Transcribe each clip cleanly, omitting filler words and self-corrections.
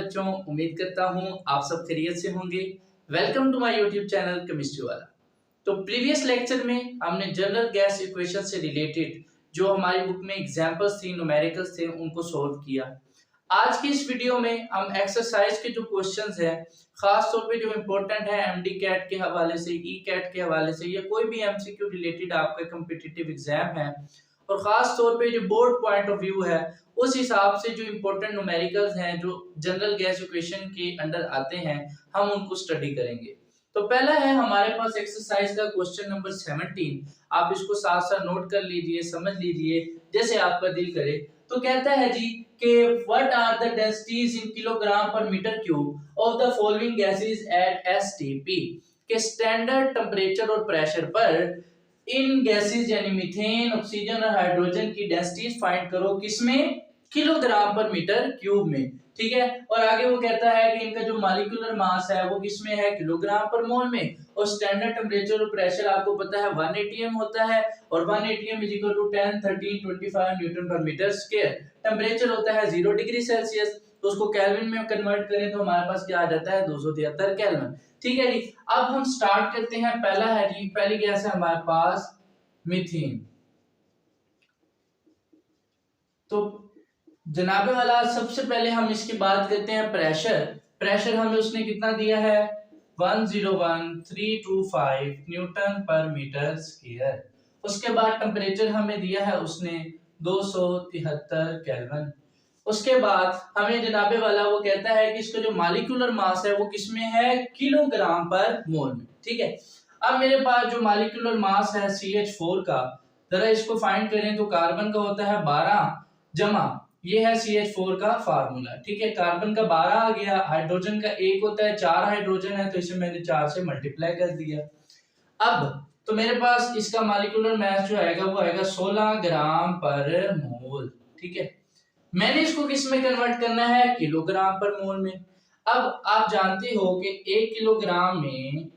बच्चों, उम्मीद करता हूँ आप सब खैरियत से होंगे। Welcome to my YouTube channel chemistry वाला। तो प्रीवियस लेक्चर में हमने जनरल गैस इक्वेशन से रिलेटेड जो हमारी बुक में एग्जांपल्स थी, न्यूमेरिकल्स थे, उनको सॉल्व किया। आज की इस वीडियो में हम एक्सरसाइज के जो क्वेश्चंस हैं, खास तौर पे जो इम्पोर्टेंट है एमडी कैट के हवाले से, ई कैट के हवाले से, या कोई भी एमसीक्यू रिलेटेड आपका कॉम्पिटिटिव एग्जाम है और खास तौर पे जो बोर्ड पॉइंट ऑफ व्यू है, उस हिसाब से जो इम्पोर्टेंट न्यूमेरिकल्स हैं जो जनरल गैस इक्वेशन के अंडर आते हैं, हम उनको स्टडी करेंगे। तो पहला है हमारे पास एक्सरसाइज का क्वेश्चन नंबर 17। आप इसको साथ साथ नोट कर लीजिए, समझ लीजिए जैसे आपका दिल करे। तो कहता है जी कि what are the densities in kilogram per metre cube of the following gases at STP, के स्टैंडर्ड टेम्परेचर और प्रेशर पर इन गैसेस यानी मीथेन, ऑक्सीजन और हाइड्रोजन की डेंसिटीज फाइंड करो, किसमें? किलोग्राम पर मीटर क्यूब में। ठीक है, और आगे वो कहता है कि इनका जो मॉलिक्यूलर मास है वो किसमें है? किलोग्राम पर मोल में। और स्टैंडर्ड टेम्परेचर और प्रेशर आपको पता है 1 atm होता है, और 1 atm is equal to 10, 13, 25 newton पर मीटर स्क्वायर। टेम्परेचर होता है 0 डिग्री सेल्सियस, तो उसको केल्विन में कन्वर्ट करें तो हमारे पास क्या आ जाता है? 273 केल्विन। ठीक है जी, अब हम स्टार्ट करते हैं। पहला है जी, पहली गैस है हमारे पास मीथेन। तो जनाबे वाला सबसे पहले हम इसकी बात करते हैं प्रेशर। प्रेशर हमें उसने कितना दिया है? 101325 न्यूटन पर मीटर स्क्वायर। उसके बाद टेम्परेचर हमें दिया है उसने 273 केल्विन। उसके बाद हमें जनाबे वाला वो कहता है कि इसका जो मॉलिक्यूलर मास है वो किसमें है? किलोग्राम पर मोल में। ठीक है, अब मेरे पास जो मॉलिक्यूलर मास है CH4 का, जरा इसको फाइंड करें तो कार्बन का होता है 12 जमा, ये है CH4 का फार्मूला। ठीक है, कार्बन का 12 आ गया, हाइड्रोजन का 1 होता है, 4 हाइड्रोजन है तो इसे मैंने 4 से मल्टीप्लाई कर दिया। अब तो मेरे पास इसका मॉलिक्यूलर मास जो आएगा वो आएगा 16 ग्राम पर मोल। ठीक है, मैंने इसको किस में कन्वर्ट करना है? किलोग्राम पर मोल में। अब आप जानते हो कि 1 किलोग्राम में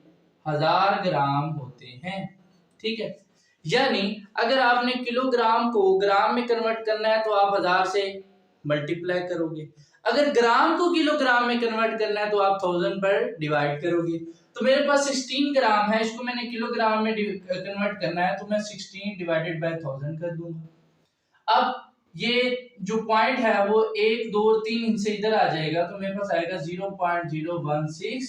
1000 ग्राम होते हैं। ठीक है, यानी अगर आपने किलोग्राम को ग्राम में कन्वर्ट करना है तो आप 1000 से मल्टीप्लाई करोगे। अगर ग्राम को किलोग्राम में कन्वर्ट करना है तो आप 1000 पर डिवाइड करोगे। तो मेरे पास 16 ग्राम है, इसको मैंने किलोग्राम में कन्वर्ट करना है तो मैं 16 डिवाइडेड बाय 1000 कर दूंगा। अब ये जो पॉइंट है वो 1 2 3 इनसे इधर आ जाएगा तो मेरे पास आएगा 0.016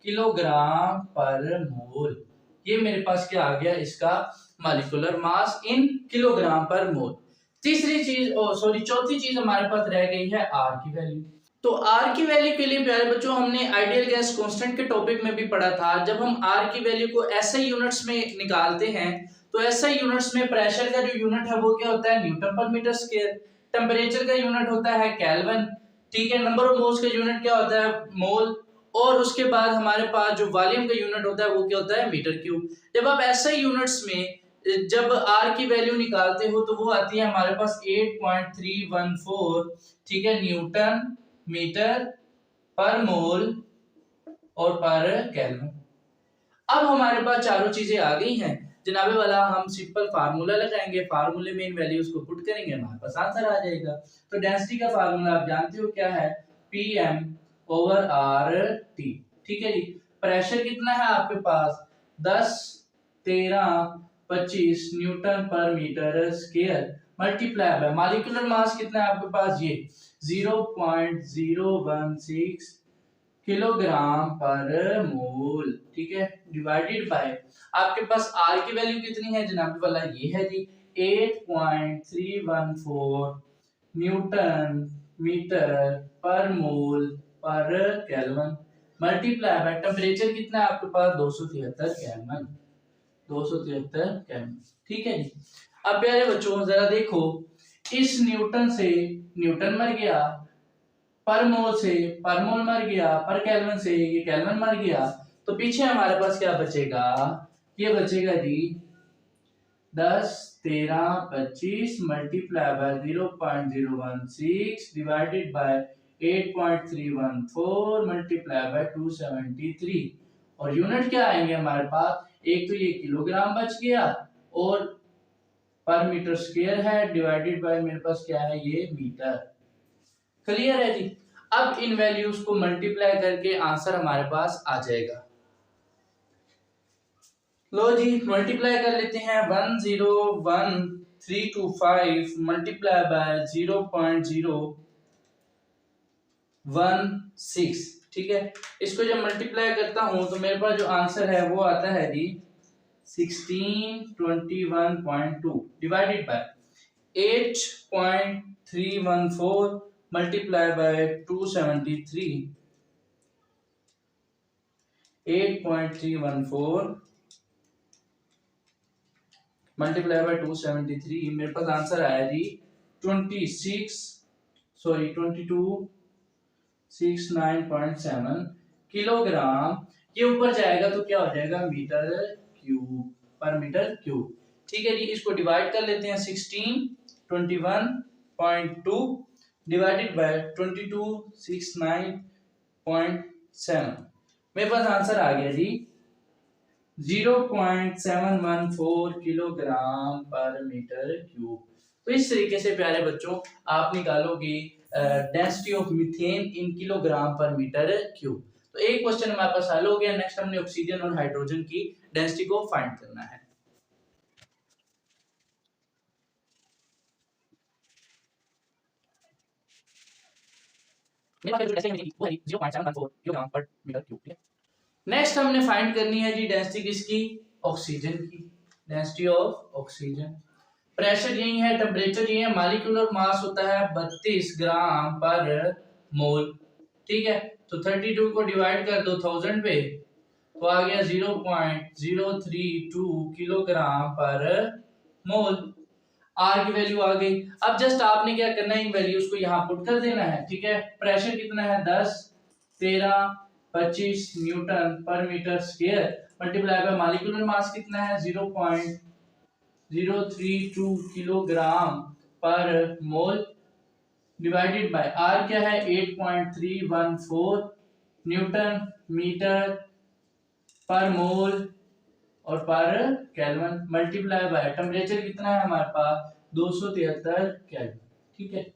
किलोग्राम पर मोल। ये मेरे पास क्या आ गया? इसका मॉलिक्यूलर मास इन किलोग्राम पर मोल। चौथी चीज हमारे पास रह गई है आर की वैल्यू। तो आर की वैल्यू के लिए प्यारे बच्चों हमने आइडियल गैस कांस्टेंट के टॉपिक में भी पढ़ा था। जब हम आर की वैल्यू को एसआई यूनिट्स में निकालते हैं तो एसआई यूनिट्स में प्रेशर का जो यूनिट है वो क्या होता है? न्यूटन पर मीटर स्क्वायर। टेम्परेचर का यूनिट होता है केल्विन। ठीक है, नंबर ऑफ मोल्स का यूनिट क्या होता है? मोल। और उसके बाद हमारे पास जो वॉल्यूम का यूनिट होता है वो क्या होता है? Metre cube. जब आप एसआई यूनिट्स में जब आर की वैल्यू निकालते हो तो वो आती है हमारे पास 8.314, ठीक है, न्यूटन मीटर पर मोल और पर केल्विन। अब हमारे पास चारों चीजें आ गई हैं जनाबे वाला, हम सिंपल फार्मूला लगाएंगे, फार्मूले में इन वैल्यूज को पुट करेंगे, हमारे पास आंसर आ जाएगा। तो डेंसिटी का फार्मूला आप जानते हो क्या है? Pm over RT। ठीक है जी, प्रेशर कितना है आपके पास? 10 13 25 न्यूटन पर metre square multiply by molecular mass कितना है आपके पास? ये 0.016 किलोग्राम पर मोल। ठीक है, डिवाइडेड बाय आपके पास आर की वैल्यू कितनी है जनाब वाला? ये है जी 8.314 Newton metre per mole per kelvin multiply by temperature कितना है आपके पास? 273 केल्विन। 273 केल्विन। ठीक है जी, अब प्यारे बच्चों जरा देखो, इस न्यूटन से न्यूटन मर गया, पर मोल से पर मोल मर गया, पर केल्विन से ये केल्विन मर गया, तो पीछे हमारे पास क्या बचेगा? ये बचेगा जी 10 13 25 multiply by 0.016 divided by 8.314 multiply by 273। और यूनिट क्या आएंगे हमारे पास? एक तो ये किलोग्राम बच गया और पर मीटर स्क्वायर है, डिवाइडेड बाय मेरे पास क्या है? ये मीटर। क्लियर है जी। अब इन वैल्यूज को मल्टीप्लाई करके आंसर हमारे पास आ जाएगा। लो जी मल्टीप्लाई कर लेते हैं। 101,325 मल्टीप्लाई बाय 0.016। ठीक है, इसको जब मल्टीप्लाई करता हूं तो मेरे पास जो आंसर है वो आता है जी 1621.2 divided by 8.314 multiply by 273। 8.314 multiply by 273 मेरे पास आंसर आया जी 2269.7 किलोग्राम। ये ऊपर जाएगा तो क्या हो जाएगा मीटर क्यूब पर मीटर क्यूब। ठीक है जी, इसको डिवाइड कर लेते हैं। 1621.2 डिवाइडेड बाय 2269.7 मेरे पास आंसर आ गया जी 0.714 किलोग्राम पर मीटर क्यूब। तो इस तरीके से प्यारे बच्चों आप निकालोगे density of methane in kilogram per metre cube. तो एक क्वेश्चन हमारे पास हल हो गया। नेक्स्ट हमने ऑक्सीजन और हाइड्रोजन की डेंसिटी को फाइंड करना है। मेरे पास जो डेंसिटी है वो है 0.714 किलोग्राम पर मीटर क्यूब। ठीक है, नेक्स्ट हमने फाइंड करनी है जी डेंसिटी किसकी, ऑक्सीजन की। डेंसिटी ऑफ ऑक्सीजन, प्रेशर यही है, टेम्परेचर यही है, मॉलिक्यूलर मास होता है 32 ग्राम पर मोल। ठीक है, तो 32 को डिवाइड कर दो 1000 पे तो आ गया 0.032 किलोग्राम पर मोल। आर की वैल्यू आ गई। अब जस्ट आपने क्या करना है, इन वैल्यूज को यहाँ पुट कर देना है। ठीक है, प्रेशर कितना है 10, 13, 25 न्यूटन पर metre square multiply by molecular mass कितना है 0.032 किलोग्राम पर मोल डिवाइडेड बाय आर क्या है 8.314 न्यूटन मीटर पर मोल और पर केल्विन मल्टीप्लाई बाय टेम्परेचर कितना है हमारे पास 273 केल्विन। ठीक है,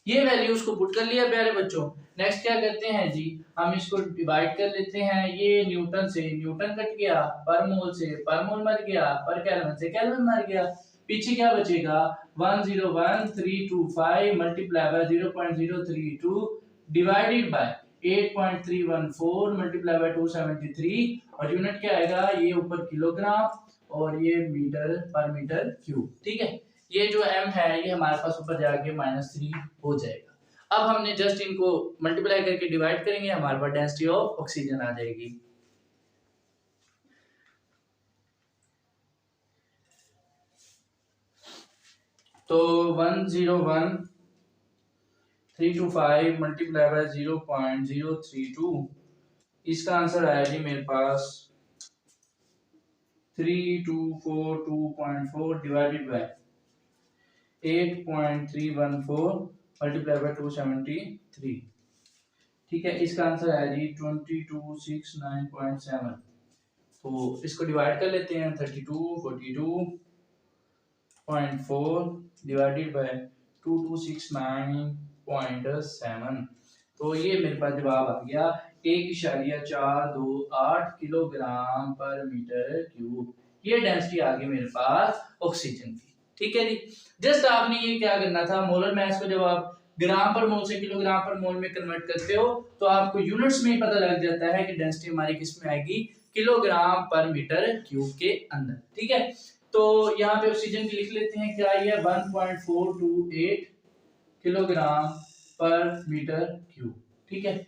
ये वैल्यूज को पुट कर लिया प्यारे बच्चों। नेक्स्ट क्या करते हैं जी, हम इसको डिवाइड कर लेते हैं। ये न्यूटन से न्यूटन कट गया, पर मोल से पर मोल मर गया, पर केल्विन से केल्विन मर गया। पीछे क्या बचेगा 101,325 multiply by 0.032 divided by 8.314 multiply by 273 और यूनिट क्या आएगा, ये ऊपर किलोग्राम और ये मीटर पर मीटर क्यूब। ठीक है, ये जो m है ये हमारे पास ऊपर जाके -3 हो जाएगा। अब हमने जस्ट इनको मल्टीप्लाई करके डिवाइड करेंगे, हमारे पास डेंसिटी ऑफ ऑक्सीजन आ जाएगी। तो 101,325 मल्टीप्लाई बाय 0.032 इसका आंसर आया जी मेरे पास 3242.4 डिवाइडेड बाय 8.314 मल्टीप्लाई बाय 273। ठीक है, इसका आंसर आया जी 2269.7। तो इसको डिवाइड कर लेते हैं 3242.4 डिवाइडेड बाय 2269.7। तो ये मेरे पास जवाब आ गया 1.428 किलोग्राम पर मीटर क्यूब। ये डेंसिटी आ गई मेरे पास ऑक्सीजन की। ठीक है जी, जस्ट आपने ये क्या करना था, मोलर मास को जब आप ग्राम पर मोल से किलोग्राम पर मोल में कन्वर्ट करते हो तो आपको यूनिट्स में ही पता लग जाता है कि डेंसिटी हमारी किस में आएगी, किलोग्राम पर मीटर क्यूब के अंदर। ठीक है, तो यहाँ पे ऑक्सीजन की लिख लेते हैं, क्या ये 1.428 किलोग्राम पर मीटर क्यूब। ठीक है,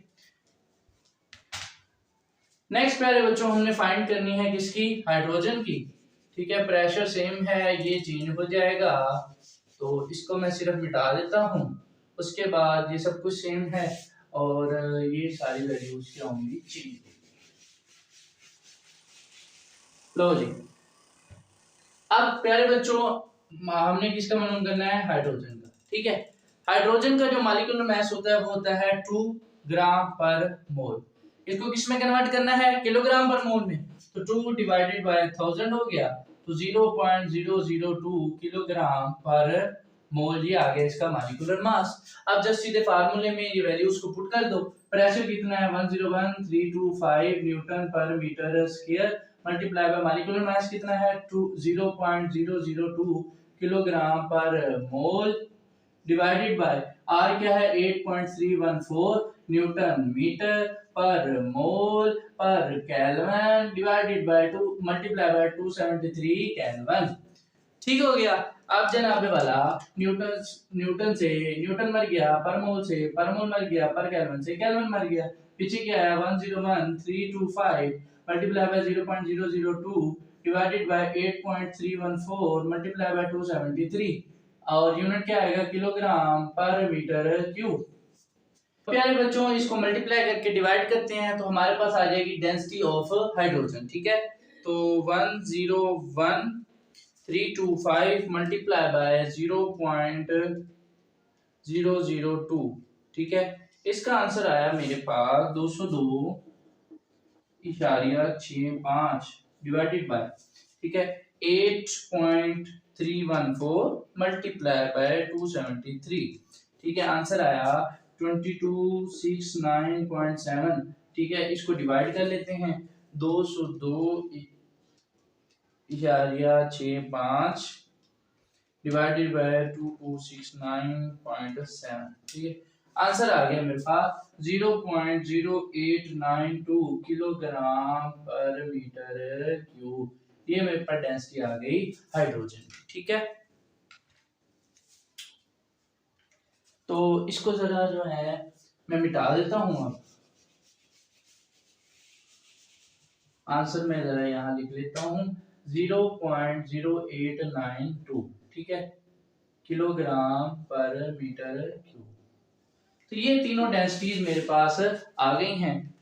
नेक्स्ट प्यारे बच्चों हमने फाइंड करनी है किसकी, हाइड्रोजन की। ठीक है, प्रेशर सेम है, ये चेंज हो जाएगा तो इसको मैं सिर्फ मिटा देता हूं। उसके बाद ये सब कुछ सेम है और ये सारी वैल्यूज क्या होंगी चेंज। लो जी, अब प्यारे बच्चों हमने किसका मालूम करना है, हाइड्रोजन का। ठीक है, हाइड्रोजन का जो मॉलिक्यूलर मास होता है वो होता है 2 ग्राम पर मोल। इसको किस में कन्वर्ट करना है, किलोग्राम पर मोल में। तो 2 डिवाइडेड बाय 1000 हो गया तो 0.002 किलोग्राम पर मोल, ये आ गया इसका मॉलिक्यूलर मास। अब जस्ट सीधे फार्मूले में ये वैल्यूज को पुट कर दो। प्रेशर कितना है 101,325 न्यूटन पर metre square multiply by molecular mass कितना है 0.002 किलोग्राम पर मोल डिवाइडेड बाय आर क्या है 8.314 Newton metre per mole per kelvin divided by 2 multiply by 273 kelvin. ठीक हो गया। अब जनाबे वाला न्यूटन मर गया, पर मोल से पर मोल मर गया, पर केल्विन से केल्विन मर गया। पीछे क्या है 101,325 multiply by 0.002 divided by 8.314 multiply by 273 और यूनिट क्या आएगा किलोग्राम पर मीटर क्यूब। प्यारे बच्चों इसको मल्टीप्लाई करके डिवाइड करते हैं तो हमारे पास आ जाएगी डेंसिटी ऑफ हाइड्रोजन। ठीक है, तो 101,325 मल्टीप्लाई बाय 0.002। ठीक है, इसका आंसर आया मेरे पास 202.65 डिवाइडेड बाय, ठीक है, 8.314 मल्टीप्लाई बाय 273। ठीक है, आंसर आया 2269.7। ठीक है, इसको डिवाइड कर लेते हैं 202.65 डिवाइडेड बाय 2269.7। ठीक है, आंसर आ गया मेरे पास 0.0892 किलोग्राम पर मीटर क्यूब। ये मेरे पास डेंसिटी आ गई हाइड्रोजन। ठीक है, तो इसको जरा जो है मैं मिटा देता हूं। अब आंसर मैं जरा यहां लिख लेता हूं 0.0892। ठीक है, किलोग्राम पर मीटर क्यूब। तो ये तीनों डेंसिटीज मेरे पास आ गई हैं।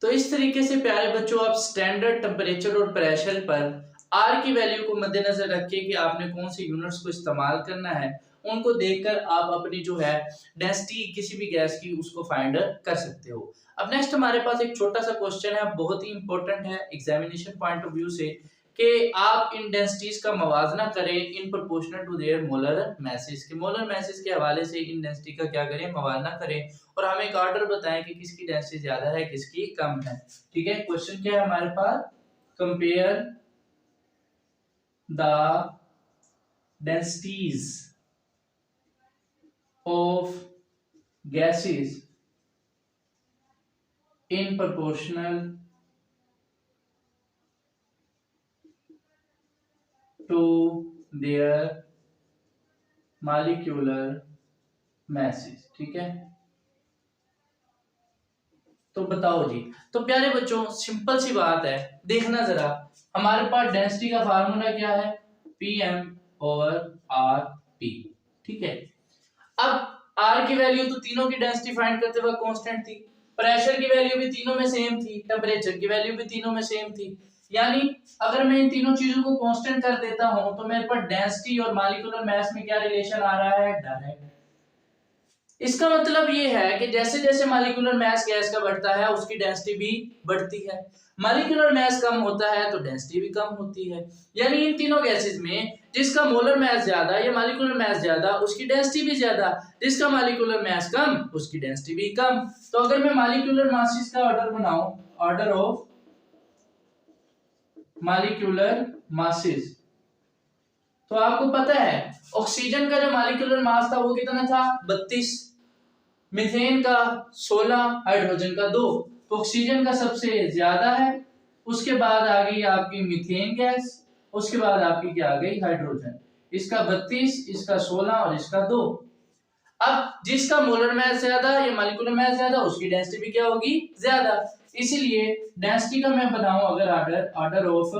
तो इस तरीके से प्यारे बच्चों आप स्टैंडर्ड टेम्परेचर और प्रेशर पर आर की वैल्यू को मद्देनजर रखिए कि आपने कौन से यूनिट्स को इस्तेमाल करना है, उनको देखकर आप अपनी जो है डेंसिटी किसी भी गैस की उसको फाइंड कर सकते हो। अब नेक्स्ट हमारे पास एक छोटा सा क्वेश्चन है, बहुत ही इंपॉर्टेंट है एग्जामिनेशन पॉइंट ऑफ व्यू से, कि आप इन डेंसिटीज का मवाजना करें in proportional to their molar masses के। मोलर मैसेज के हवाले से इन डेंसिटी का क्या करें, मवाजना करें और हमें एक ऑर्डर बताएं कि किसकी डेंसिटी ज्यादा है किसकी कम है। ठीक है, क्वेश्चन क्या है हमारे पास, compare the densities of gases in proportional to their molecular masses। ठीक है, तो बताओ जी। तो प्यारे बच्चों सिंपल सी बात है, देखना जरा हमारे पास डेंसिटी का फार्मूला क्या है Pm/Rp। ठीक है, अब R की वैल्यू तो तीनों की डेंसिटी फाइंड करते वक्त कांस्टेंट थी, प्रेशर की वैल्यू भी तीनों में सेम थी, टेम्परेचर की वैल्यू भी तीनों में सेम थी। यानी अगर मैं इन तीनों चीजों को कांस्टेंट कर देता हूं तो मेरे पास डेंसिटी और मॉलिक्यूलर मास में क्या रिलेशन आ रहा है, डायरेक्ट। इसका मतलब ये है कि जैसे जैसे मॉलिक्यूलर मास गैस का बढ़ता है उसकी डेंसिटी भी बढ़ती है, मॉलिक्यूलर मास कम होता है तो डेंसिटी भी कम होती है। यानी इन तीनों गैसेस में जिसका मोलर मास ज्यादा या मॉलिक्यूलर मास ज्यादा उसकी डेंसिटी भी ज्यादा, जिसका मॉलिक्यूलर मास कम उसकी डेंसिटी भी कम। तो अगर मैं मॉलिक्यूलर मासेस का ऑर्डर बनाऊं, ऑर्डर ऑफ मॉलिक्यूलर मासेस, तो आपको पता है ऑक्सीजन का जो मॉलिक्यूलर मास था वो कितना था 32, मीथेन का 16, हाइड्रोजन का 2। तो ऑक्सीजन का सबसे ज्यादा है, उसके बाद आ गई आपकी मीथेन गैस, उसके बाद आपकी क्या आ गई हाइड्रोजन। इसका 32, इसका 16 और इसका 2। अब जिसका मोलर मास ज्यादा या मॉलिक्यूलर मास ज्यादा उसकी डेंसिटी भी क्या होगी ज्यादा। इसीलिए डेंसिटी का मैं बताऊं अगर ऑर्डर ऑफ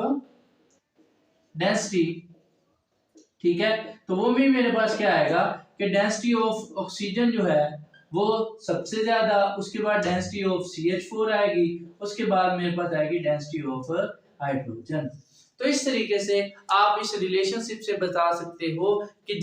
डेंसिटी, ठीक है, तो वो भी मेरे पास क्या आएगा कि डेंसिटी ऑफ ऑक्सीजन जो है वो सबसे ज्यादा, उसके बाद डेंसिटी ऑफ CH4 आएगी, उसके बाद मेरे पास आएगी डेंसिटी ऑफ हाइड्रोजन। तो इस तरीके से आप इस रिलेशनशिप से बता सकते हो कि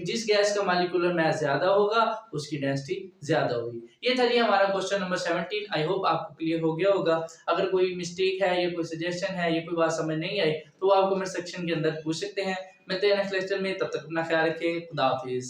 जिस गैस का मॉलिक्यूलर मास ज्यादा होगा उसकी डेंसिटी ज्यादा होगी। ये था जी हमारा क्वेश्चन नंबर 17। आई होप आपको क्लियर हो गया होगा। अगर कोई मिस्टेक है या कोई सजेशन है या कोई बात समझ नहीं आई तो आप कमेंट सेक्शन के अंदर पूछ सकते हैं। मिलते हैं नेक्स्ट लेक्चर में, तब तक अपना ख्याल रखें। खुदा हाफिज।